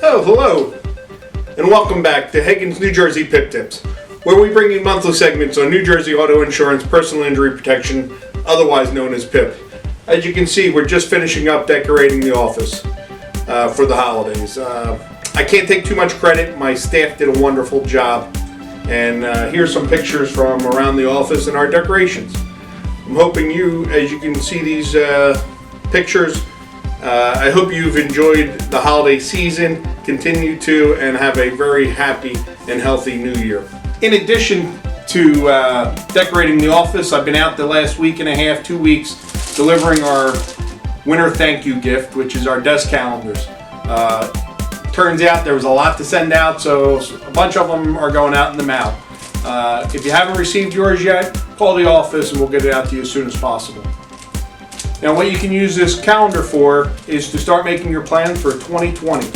Oh, hello, and welcome back to Hagan's New Jersey PIP Tips, where we bring you monthly segments on New Jersey auto insurance, personal injury protection, otherwise known as PIP. As you can see, we're just finishing up decorating the office for the holidays. I can't take too much credit. My staff did a wonderful job, and here's some pictures from around the office and our decorations. I'm hoping as you can see these pictures, I hope you've enjoyed the holiday season, continue to, and have a very happy and healthy new year. In addition to decorating the office, I've been out the last week and a half, 2 weeks, delivering our winter thank you gift, which is our desk calendars. Turns out there was a lot to send out, so a bunch of them are going out in the mail. If you haven't received yours yet, call the office and we'll get it out to you as soon as possible. Now, what you can use this calendar for is to start making your plans for 2020.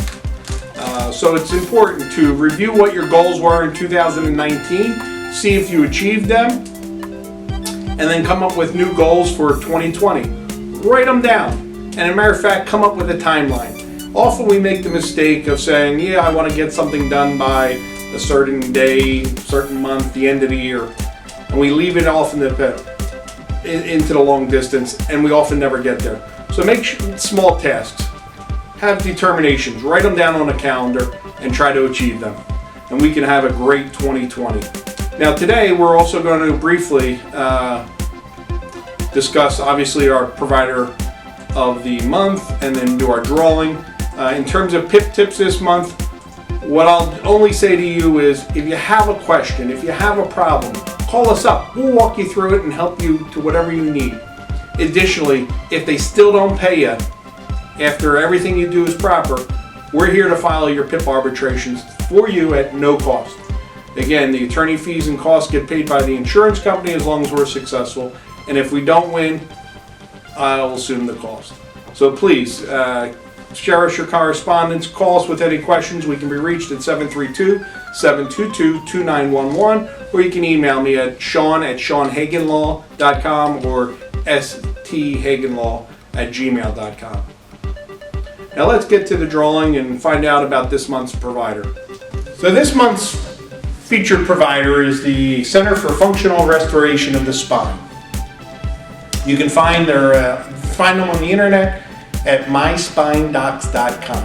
So it's important to review what your goals were in 2019, see if you achieved them, and then come up with new goals for 2020. Write them down, and as a matter of fact, come up with a timeline. Often we make the mistake of saying, yeah, I want to get something done by a certain day, certain month, the end of the year, and we leave it off into the long distance, and we often never get there. So make small tasks, have determinations, write them down on a calendar, and try to achieve them. And we can have a great 2020. Now today we're also going to briefly discuss obviously our provider of the month and then do our drawing. In terms of PIP tips this month, what I'll only say to you is if you have a question, if you have a problem, call us up. We'll walk you through it and help you to whatever you need. Additionally, if they still don't pay you after everything you do is proper, we're here to file your PIP arbitrations for you at no cost. Again, the attorney fees and costs get paid by the insurance company as long as we're successful. And if we don't win, I'll assume the cost. So please, cherish your correspondence. Call us with any questions. We can be reached at 732-722-2911, or you can email me at sean@seanhaganlaw.com or sthaganlaw@gmail.com. Now let's get to the drawing and find out about this month's provider. So this month's featured provider is the Center for Functional Restoration of the Spine. You can find them on the internet at myspinedocs.com.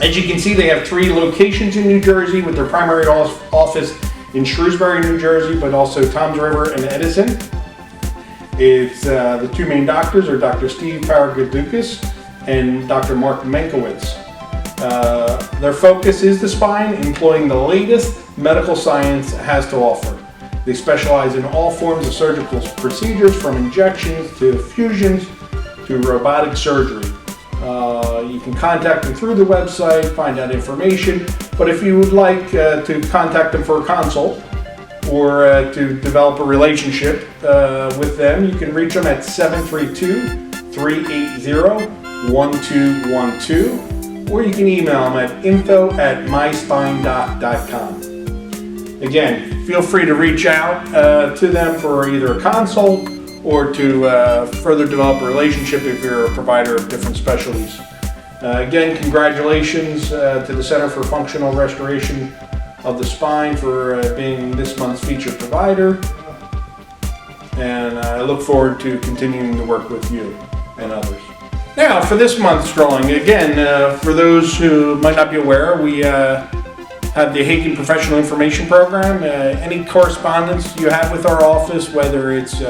As you can see, they have 3 locations in New Jersey, with their primary office in Shrewsbury, New Jersey, but also Toms River and Edison. It's the 2 main doctors are Dr. Steve Paragadoukas and Dr. Mark Mankiewicz. Their focus is the spine, employing the latest medical science has to offer. They specialize in all forms of surgical procedures, from injections to fusions to robotic surgery. You can contact them through the website, find out information, but if you would like to contact them for a consult or to develop a relationship with them, you can reach them at 732-380-1212, or you can email them at info@myspinedoc.com. Again, feel free to reach out to them for either a consult or to further develop a relationship if you're a provider of different specialties. Again, congratulations to the Center for Functional Restoration of the Spine for being this month's featured provider. And I look forward to continuing to work with you and others. Now, for this month's drawing, again, for those who might not be aware, we have the Hagan Professional Information Program. Any correspondence you have with our office, whether it's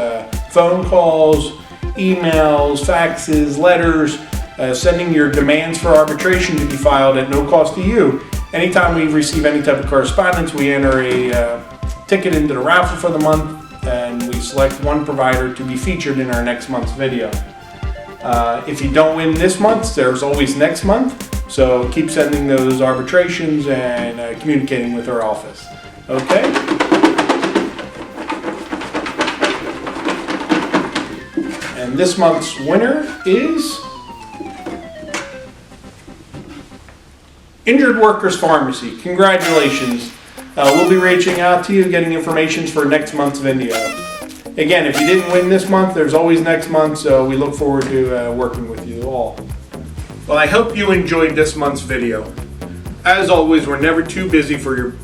phone calls, emails, faxes, letters, sending your demands for arbitration to be filed at no cost to you. Anytime we receive any type of correspondence, we enter a ticket into the raffle for the month, and we select one provider to be featured in our next month's video. If you don't win this month, there's always next month. So keep sending those arbitrations and communicating with our office. Okay? And this month's winner is Injured Workers Pharmacy. Congratulations. We'll be reaching out to you, getting information for next month's video. Again, if you didn't win this month, there's always next month, so we look forward to working with you all. Well, I hope you enjoyed this month's video. As always, we're never too busy for your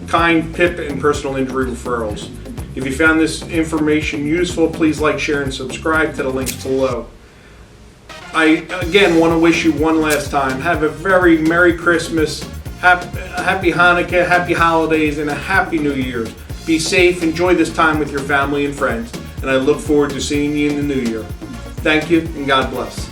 kind PIP and personal injury referrals. If you found this information useful, please like, share, and subscribe to the links below. I again want to wish you one last time, have a very Merry Christmas, happy Hanukkah, happy holidays, and a happy New Year. Be safe, enjoy this time with your family and friends, and I look forward to seeing you in the new year. Thank you, and God bless.